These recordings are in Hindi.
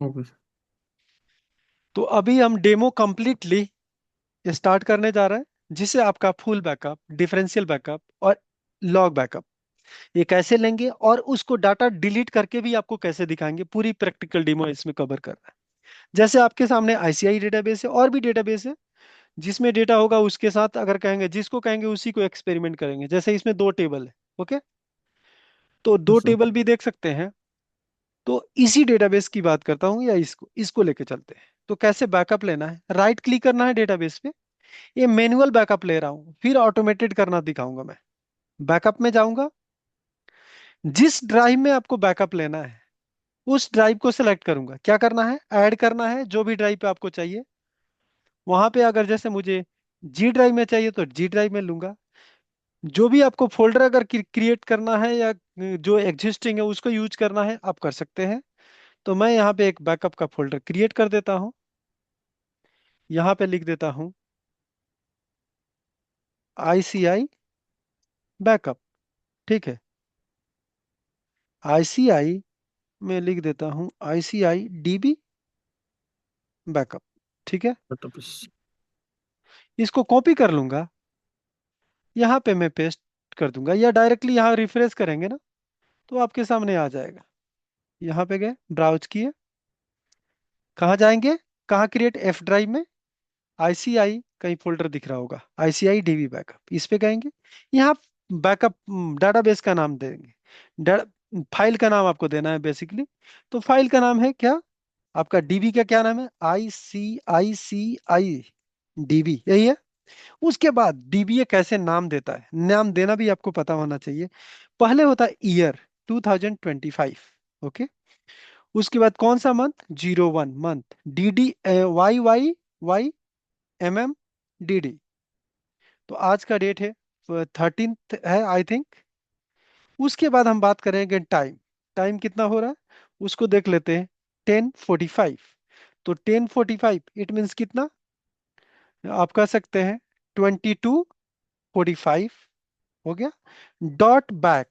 Okay sir. तो अभी हम डेमो कंप्लीटली स्टार्ट करने जा रहे हैं, जिसे आपका फुल बैकअप, डिफरेंशियल बैकअप और लॉग बैकअप ये कैसे लेंगे, और उसको डाटा डिलीट करके भी आपको कैसे दिखाएंगे, पूरी प्रैक्टिकल डेमो इसमें कवर कर रहा है। जैसे आपके सामने आईसीआई डेटाबेस है और भी डेटाबेस है, जिसमें डेटा होगा उसके साथ अगर कहेंगे, जिसको कहेंगे उसी को एक्सपेरिमेंट करेंगे। जैसे इसमें दो टेबल है, ओके, तो दो यस सर। टेबल भी देख सकते हैं। तो इसी डेटाबेस की बात करता हूँ, या इसको इसको लेके चलते हैं। तो कैसे बैकअप लेना है, राइट क्लिक करना है डेटाबेस पे। ये मैनुअल बैकअप ले रहा हूँ, फिर ऑटोमेटेड करना दिखाऊंगा मैं। बैकअप में जाऊंगा, जिस ड्राइव में आपको बैकअप लेना है उस ड्राइव को सिलेक्ट करूंगा। क्या करना है, ऐड करना है जो भी ड्राइव पे आपको चाहिए। वहां पे अगर जैसे मुझे जी ड्राइव में चाहिए तो जी ड्राइव में लूंगा। जो भी आपको फोल्डर अगर क्रिएट करना है, या जो एग्जिस्टिंग है उसको यूज करना है, आप कर सकते हैं। तो मैं यहाँ पे एक बैकअप का फोल्डर क्रिएट कर देता हूँ। यहाँ पे लिख देता हूँ आईसीआई बैकअप, ठीक है। आईसीआई में लिख देता हूँ आईसीआई डीबी बैकअप, ठीक है। डेटाबेस। इसको कॉपी कर लूंगा, यहाँ पे मैं पेस्ट कर दूंगा, या डायरेक्टली यहाँ रिफ्रेश करेंगे ना तो आपके सामने आ जाएगा। यहाँ पे गए, ब्राउज किए, कहाँ जाएंगे, कहाँ क्रिएट, एफ ड्राइव में आईसीआई कहीं फोल्डर दिख रहा होगा, आईसीआई डीबी बैकअप, इस पे कहेंगे। यहाँ बैकअप डाटाबेस का नाम देंगे। फाइल का नाम आपको देना है बेसिकली। तो फाइल का नाम है क्या, आपका डीबी का क्या नाम है, आई डीबी, यही है। उसके बाद डीबीए कैसे नाम देता है, नाम देना भी आपको पता होना चाहिए। पहले होता है ईयर 2025, ओके। उसके बाद कौन सा month, 01 month, D D Y Y Y M M D D. तो आज का डेट है 13th है आई थिंक। उसके बाद हम बात करेंगे टाइम, टाइम कितना हो रहा है उसको देख लेते हैं, 10:45। तो 10:45 इट मीन्स कितना, आप कह सकते हैं 22:45 हो गया। डॉट बैक,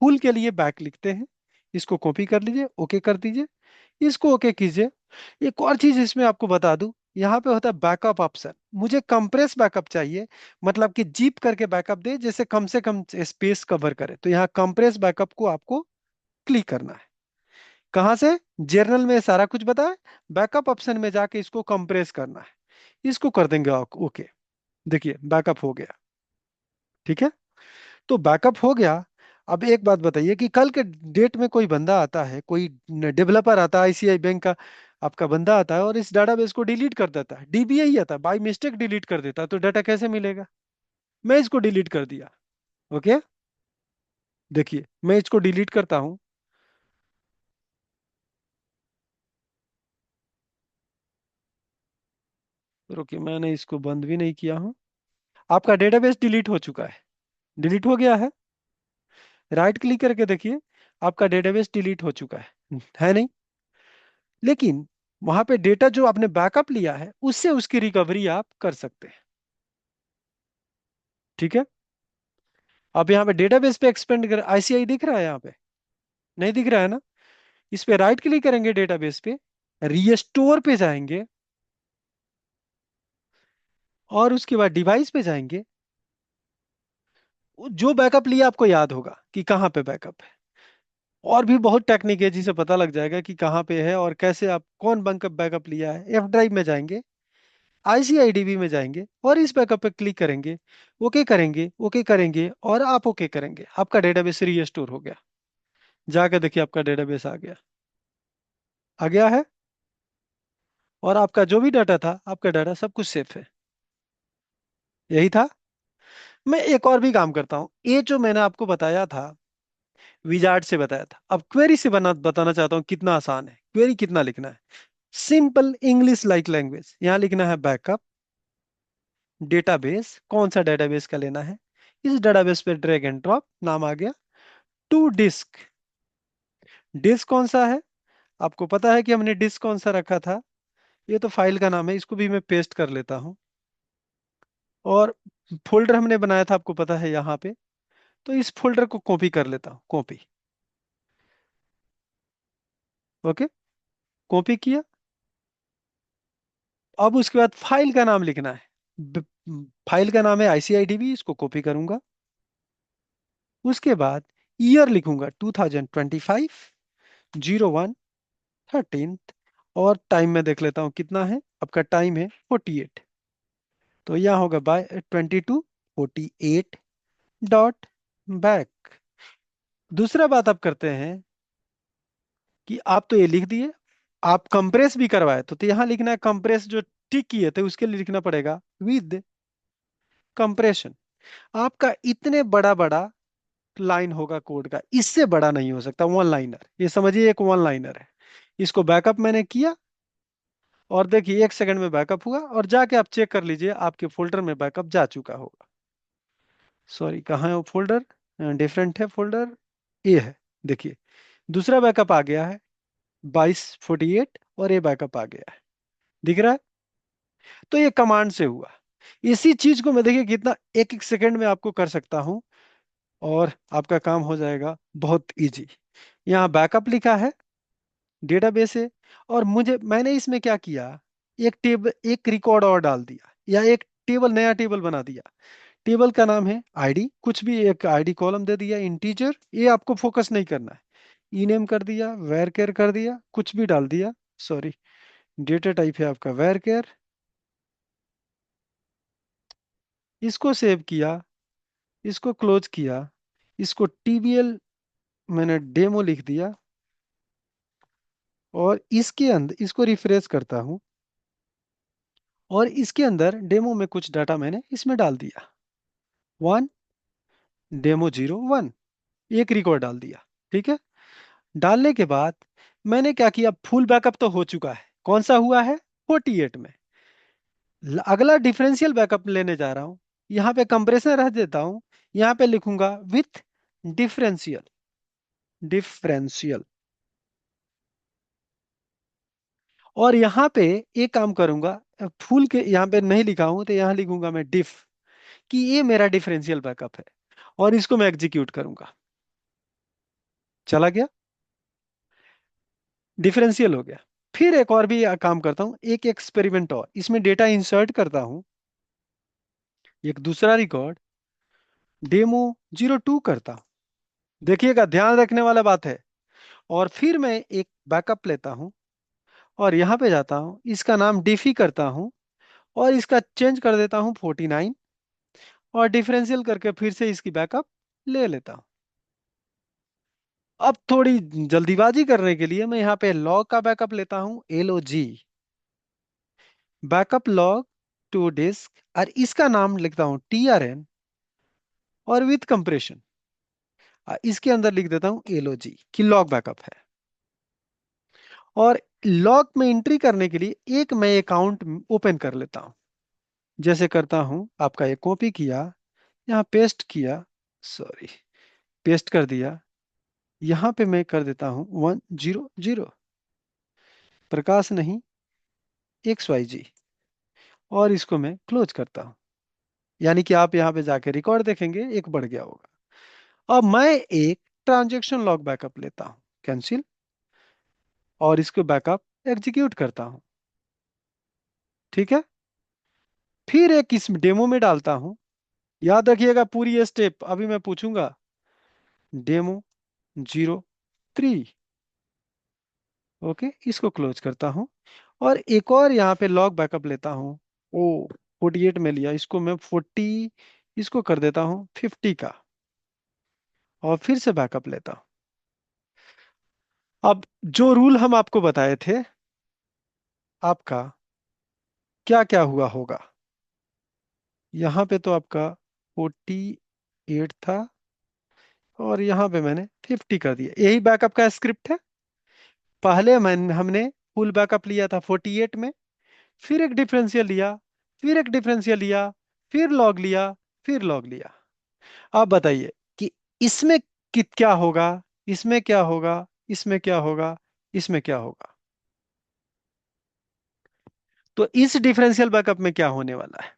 फुल के लिए बैक लिखते हैं। इसको कॉपी कर लीजिए, ओके कर दीजिए, इसको ओके कीजिए। एक और चीज इसमें आपको बता दूं, यहाँ पे होता है बैकअप ऑप्शन। मुझे कंप्रेस बैकअप चाहिए, मतलब कि जीप करके बैकअप दे, जैसे कम से कम स्पेस कवर करे। तो यहाँ कंप्रेस बैकअप को आपको क्लिक करना है। कहाँ से, जर्नल में सारा कुछ बताया, बैकअप ऑप्शन में जाके इसको कंप्रेस करना है। इसको कर देंगे ओके। देखिए बैकअप हो गया, ठीक है। तो बैकअप हो गया। अब एक बात बताइए कि कल के डेट में कोई बंदा आता है, कोई डेवलपर आता है आईसीआई बैंक का, आपका बंदा आता है और इस डाटाबेस को डिलीट कर देता है, डीबीए ही आता है, बाई मिस्टेक डिलीट कर देता है, तो डाटा कैसे मिलेगा। मैं इसको डिलीट कर दिया, ओके। देखिए मैं इसको डिलीट करता हूँ। रुकिए, मैंने इसको बंद भी नहीं किया हूँ। आपका डेटाबेस डिलीट हो चुका है, डिलीट हो गया है। राइट क्लिक करके देखिए, आपका डेटाबेस डिलीट हो चुका है नहीं। लेकिन वहां पे डेटा जो आपने बैकअप लिया है उससे उसकी रिकवरी आप कर सकते हैं, ठीक है। अब यहाँ पे डेटाबेस पे एक्सपेंड कर, आईसीआई दिख रहा है यहाँ पे, नहीं दिख रहा है ना। इस पे राइट क्लिक करेंगे, डेटाबेस पे रीस्टोर पे जाएंगे, और उसके बाद डिवाइस पे जाएंगे। जो बैकअप लिया आपको याद होगा कि कहाँ पे बैकअप है। और भी बहुत टेक्निक है जिसे पता लग जाएगा कि कहाँ पे है और कैसे, आप कौन बैकअप बैकअप लिया है। एफ ड्राइव में जाएंगे, आईसीआईडीबी में जाएंगे और इस बैकअप पे क्लिक करेंगे, ओके करेंगे, ओके करेंगे और आप ओके करेंगे, आपका डेटाबेस रीस्टोर हो गया। जाके देखिए आपका डेटाबेस आ गया, आ गया है। और आपका जो भी डाटा था, आपका डाटा सब कुछ सेफ है। यही था। मैं एक और भी काम करता हूँ, ये जो मैंने आपको बताया था, विजार्ड से बताया था, अब क्वेरी से बताना चाहता हूँ कितना आसान है। क्वेरी कितना लिखना है, सिंपल इंग्लिश लाइक लैंग्वेज। यहाँ लिखना है बैकअप डेटाबेस, कौन सा डेटाबेस का लेना है, इस डेटाबेस पे ड्रैग एंड ड्रॉप, नाम आ गया। टू डिस्क, डिस्क कौन सा है, आपको पता है कि हमने डिस्क कौन सा रखा था, ये तो फाइल का नाम है, इसको भी मैं पेस्ट कर लेता हूँ। और फोल्डर हमने बनाया था आपको पता है यहाँ पे, तो इस फोल्डर को कॉपी कर लेता हूँ, कॉपी, ओके। कॉपी किया। अब उसके बाद फाइल का नाम लिखना है। ब- फाइल का नाम है ICIDB, इसको कॉपी करूंगा। उसके बाद ईयर लिखूंगा 2025, 01/13। और टाइम में देख लेता हूँ कितना है, आपका टाइम है 48। तो यहाँ होगा बाय 22:48 दूसरा बात आप करते हैं कि आप तो ये लिख दिए, आप कंप्रेस भी करवाए तो यहाँ लिखना है कंप्रेस, जो टिक किए थे उसके लिए लिखना पड़ेगा विद कंप्रेशन। आपका इतने बड़ा बड़ा लाइन होगा कोड का, इससे बड़ा नहीं हो सकता, वन लाइनर, ये समझिए एक वन लाइनर है। इसको बैकअप मैंने किया, और देखिए 1 सेकंड में बैकअप हुआ, और जाके आप चेक कर लीजिए आपके फोल्डर में बैकअप जा चुका होगा। सॉरी, कहाँ है वो फोल्डर? डिफरेंट है फोल्डर, ये है। देखिए दूसरा बैकअप आ गया है 22:48, और ये बैकअप आ गया है, दिख रहा है। तो ये कमांड से हुआ। इसी चीज को मैं देखिए कितना एक एक सेकंड में आपको कर सकता हूं, और आपका काम हो जाएगा बहुत इजी। यहाँ बैकअप लिखा है, डेटाबेस है, और मैंने इसमें क्या किया, एक टेबल, एक रिकॉर्ड और डाल दिया, या एक टेबल, नया टेबल बना दिया। टेबल का नाम है आईडी, कुछ भी एक आईडी कॉलम दे दिया, इंटीजर, ये आपको फोकस नहीं करना है। ईनेम कर दिया, वेर केयर कर दिया, कुछ भी डाल दिया। सॉरी, डेटा टाइप है आपका वेर केयर। इसको सेव किया, इसको क्लोज किया, इसको TBL मैंने डेमो लिख दिया, और इसके अंदर इसको रिफ्रेश करता हूं, और इसके अंदर डेमो में कुछ डाटा मैंने इसमें डाल दिया। 1 डेमो 01, एक रिकॉर्ड डाल दिया। ठीक है। डालने के बाद मैंने क्या किया, फुल बैकअप तो हो चुका है, कौन सा हुआ है, 48 में। अगला डिफरेंशियल बैकअप लेने जा रहा हूं, यहाँ पे कंप्रेसर रह देता हूं, यहाँ पे लिखूंगा विथ डिफरेंशियल, डिफरेंशियल। और यहाँ पे एक काम करूंगा, फुल के यहाँ पे नहीं लिखा हूं तो यहाँ लिखूंगा मैं डिफ, कि ये मेरा डिफरेंशियल बैकअप है, और इसको मैं एग्जीक्यूट करूंगा। चला गया, डिफरेंशियल हो गया। फिर एक और भी काम करता हूं, एक एक्सपेरिमेंट और, इसमें डेटा इंसर्ट करता हूं, एक दूसरा रिकॉर्ड डेमो 02 करता हूं। देखिएगा, ध्यान रखने वाला बात है। और फिर मैं एक बैकअप लेता हूं, और यहाँ पे जाता हूं, इसका नाम डिफी करता हूं, और इसका चेंज कर देता हूं 49, और डिफरेंशियल करके फिर से इसकी बैकअप ले लेता हूं। अब थोड़ी जल्दीबाजी करने के लिए मैं यहाँ पे लॉग का बैकअप लेता हूँ, LOG, backup log to disk, और इसका नाम लिखता हूँ TRN, और विथ कंप्रेशन इसके अंदर लिख देता हूँ LOG, कि लॉग बैकअप है। और लॉग में एंट्री करने के लिए एक मैं अकाउंट ओपन कर लेता हूँ। जैसे करता हूँ, आपका ये कॉपी किया, यहाँ पेस्ट किया, सॉरी, पेस्ट कर दिया। यहाँ पे मैं कर देता हूँ 100, प्रकाश नहीं, XYG, और इसको मैं क्लोज करता हूँ। यानी कि आप यहाँ पे जाके रिकॉर्ड देखेंगे, एक बढ़ गया होगा। अब मैं एक ट्रांजेक्शन लॉग बैकअप लेता हूँ, कैंसिल, और इसको बैकअप एग्जीक्यूट करता हूँ। ठीक है। फिर एक इस डेमो में डालता हूँ, याद रखिएगा पूरी ये स्टेप अभी मैं पूछूंगा। डेमो 03, ओके, इसको क्लोज करता हूँ, और एक और यहाँ पे लॉग बैकअप लेता हूँ। ओ, 48 में लिया, इसको मैं 40, इसको कर देता हूँ 50 का, और फिर से बैकअप लेता हूँ। अब जो रूल हम आपको बताए थे, आपका क्या क्या हुआ होगा, यहाँ पे तो आपका 48 था, और यहाँ पे मैंने 50 कर दिया, यही बैकअप का स्क्रिप्ट है। पहले हमने फुल बैकअप लिया था 48 में, फिर एक डिफरेंशियल लिया, फिर एक डिफरेंशियल लिया, फिर लॉग लिया, फिर लॉग लिया। आप बताइए कि इसमें क्या होगा, इसमें क्या होगा, इसमें क्या होगा, इसमें क्या होगा। तो इस डिफरेंशियल बैकअप में क्या होने वाला है,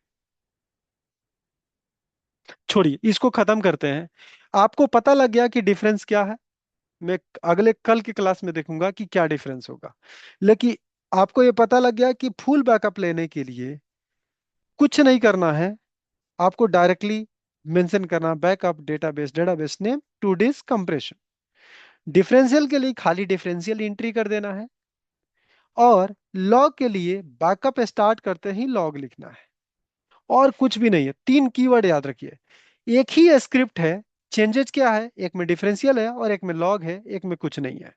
छोड़िए इसको खत्म करते हैं। आपको पता लग गया कि डिफरेंस क्या है। मैं अगले कल की क्लास में देखूंगा कि क्या डिफरेंस होगा। लेकिन आपको ये पता लग गया कि फुल बैकअप लेने के लिए कुछ नहीं करना है, आपको डायरेक्टली मेंशन करना backup database, database name, two days compression. Differential के लिए खाली डिफरेंशियल एंट्री कर देना है, और लॉग के लिए बैकअप स्टार्ट करते ही लॉग लिखना है, और कुछ भी नहीं है। तीन कीवर्ड याद रखिए, एक ही स्क्रिप्ट है, चेंजेस क्या है, एक में डिफरेंशियल है और एक में लॉग है, एक में कुछ नहीं है।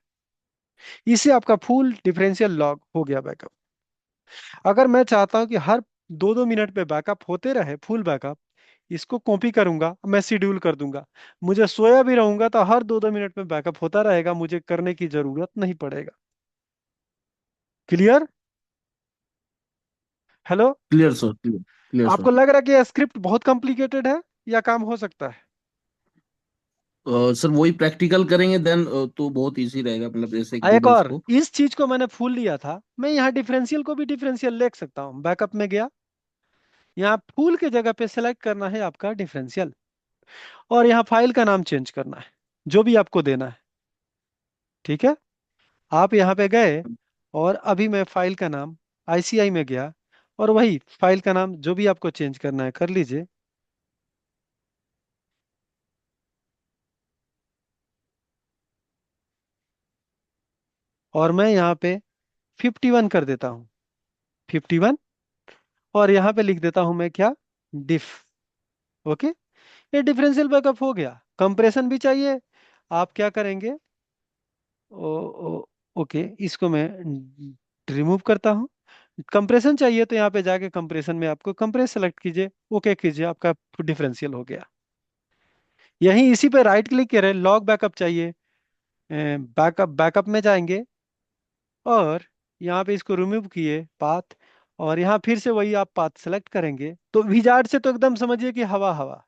इससे आपका फुल डिफरेंशियल लॉग हो गया बैकअप। अगर मैं चाहता हूं कि हर 2-2 मिनट पे बैकअप होते रहे फुल बैकअप, इसको कॉपी करूंगा, मैं शेड्यूल कर दूंगा। मुझे सोया भी रहूंगा तो हर 2-2 मिनट में बैकअप होता रहेगा, मुझे करने की जरूरत नहीं पड़ेगा। Clear? Hello? Clear sir, clear. Clear sir. आपको लग रहा है कि यह स्क्रिप्ट बहुत कॉम्प्लिकेटेड है या काम हो सकता है? सर वही प्रैक्टिकल करेंगे देन तो बहुत इजी रहेगा, मतलब जैसे एक दो एक दिन और, उसको। इस चीज को मैंने फुल लिया था, मैं यहाँ डिफरेंशियल को भी डिफरेंशियल लिख सकता हूँ। बैकअप में गया, यहाँ फुल के जगह पे सेलेक्ट करना है आपका डिफरेंशियल, और यहाँ फाइल का नाम चेंज करना है, जो भी आपको देना है। ठीक है, आप यहाँ पे गए, और अभी मैं फाइल का नाम आईसीआई में गया, और वही फाइल का नाम जो भी आपको चेंज करना है कर लीजिए। और मैं यहाँ पे 51 कर देता हूँ, 51। और यहाँ पे लिख देता हूँ मैं क्या, डिफ। ओके, ये डिफरेंशियल बैकअप हो गया। कंप्रेशन भी चाहिए, आप क्या करेंगे, ओके, इसको मैं रिमूव करता हूँ। कंप्रेशन चाहिए तो यहाँ पे जाके कंप्रेशन में आपको कंप्रेस सेलेक्ट कीजिए, ओके कीजिए, आपका डिफरेंशियल हो गया। यहीं इसी पे राइट क्लिक करें, लॉग बैकअप चाहिए, बैकअप, बैकअप में जाएंगे, और यहाँ पे इसको रिमूव किए पाथ, और यहाँ फिर से वही आप पाथ सेलेक्ट करेंगे, तो विजार्ड से तो एकदम समझिए कि हवा हवा।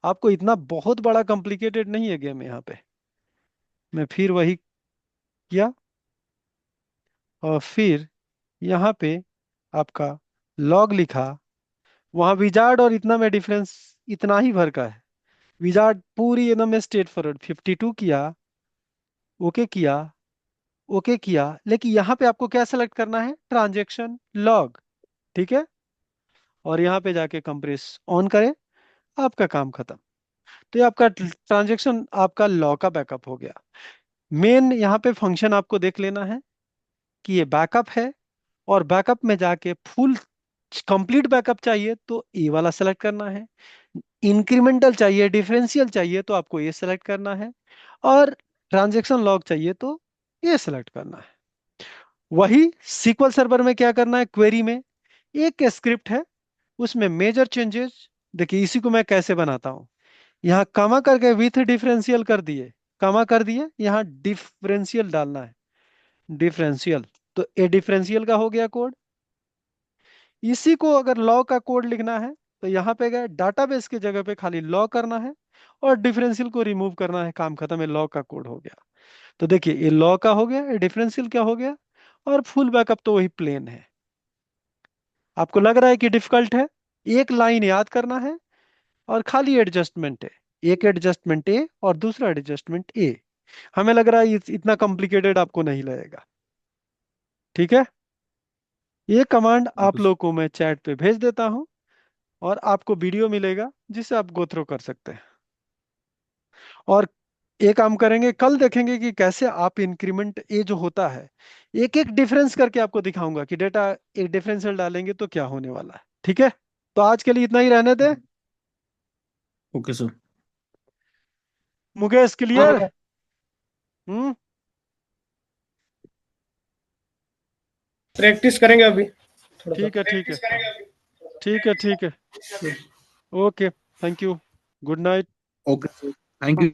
आपको इतना बहुत बड़ा कॉम्प्लिकेटेड नहीं है गेम यहाँ पे। मैं फिर वही किया, और फिर यहाँ पे आपका लॉग लिखा, वहाँ विजार्ड और इतना में डिफरेंस इतना ही भर का है। विजार्ड पूरी एकदम स्ट्रेट फॉरवर्ड 52 किया, ओके किया, ओके किया। लेकिन यहाँ पे आपको क्या सेलेक्ट करना है, ट्रांजेक्शन लॉग। ठीक है, और यहाँ पे जाके कंप्रेस ऑन करें, आपका काम खत्म। तो ये आपका ट्रांजेक्शन, आपका लॉग का बैकअप हो गया। मेन यहाँ पे फंक्शन आपको देख लेना है कि ये बैकअप है, और बैकअप में जाके फुल कंप्लीट बैकअप चाहिए तो ए वाला सेलेक्ट करना है, इंक्रीमेंटल चाहिए, डिफरेंशियल चाहिए तो आपको ये सेलेक्ट करना है, और ट्रांजैक्शन लॉग चाहिए तो ये सेलेक्ट करना है। वही सीक्वल सर्वर में क्या करना है, क्वेरी में एक स्क्रिप्ट है, उसमें मेजर चेंजेस, देखिए इसी को मैं कैसे बनाता हूँ। यहाँ कमा करके विथ डिफरेंशियल कर दिए, कमा कर दिए, यहाँ डिफरेंशियल डालना है, डिफरेंशियल। तो ए डिफरेंशियल का हो गया कोड। इसी को अगर लॉ का कोड लिखना है तो यहाँ पे गए, डाटाबेस की जगह पे खाली लॉ करना है, और डिफरेंशियल को रिमूव करना है, काम खत्म है, लॉ का कोड हो गया। तो देखिए ये लॉ का हो गया, ये डिफरेंशियल क्या हो गया, और फुल बैकअप तो वही प्लेन है। आपको लग रहा है कि डिफिकल्ट है? एक लाइन याद करना है, और खाली एडजस्टमेंट है, एक एडजस्टमेंट ए और दूसरा एडजस्टमेंट ए। हमें लग रहा है इतना कॉम्प्लिकेटेड आपको नहीं लगेगा। ठीक है, ये कमांड ओके आप सर। लोग को मैं चैट पे भेज देता हूँ, और आपको वीडियो मिलेगा जिसे आप गो थ्रू कर सकते हैं। और एक काम करेंगे, कल देखेंगे कि कैसे आप इंक्रीमेंट ए जो होता है, एक एक डिफरेंस करके आपको दिखाऊंगा कि डेटा एक डिफरेंशियल डालेंगे तो क्या होने वाला है। ठीक है, तो आज के लिए इतना ही रहने दे। Okay sir. मुकेश हाँ क्लियर? हम्म। प्रैक्टिस करेंगे अभी थोड़ा सा। ठीक है, ठीक है, ठीक है, ठीक है। Okay, thank you, good night. Okay sir, thank you.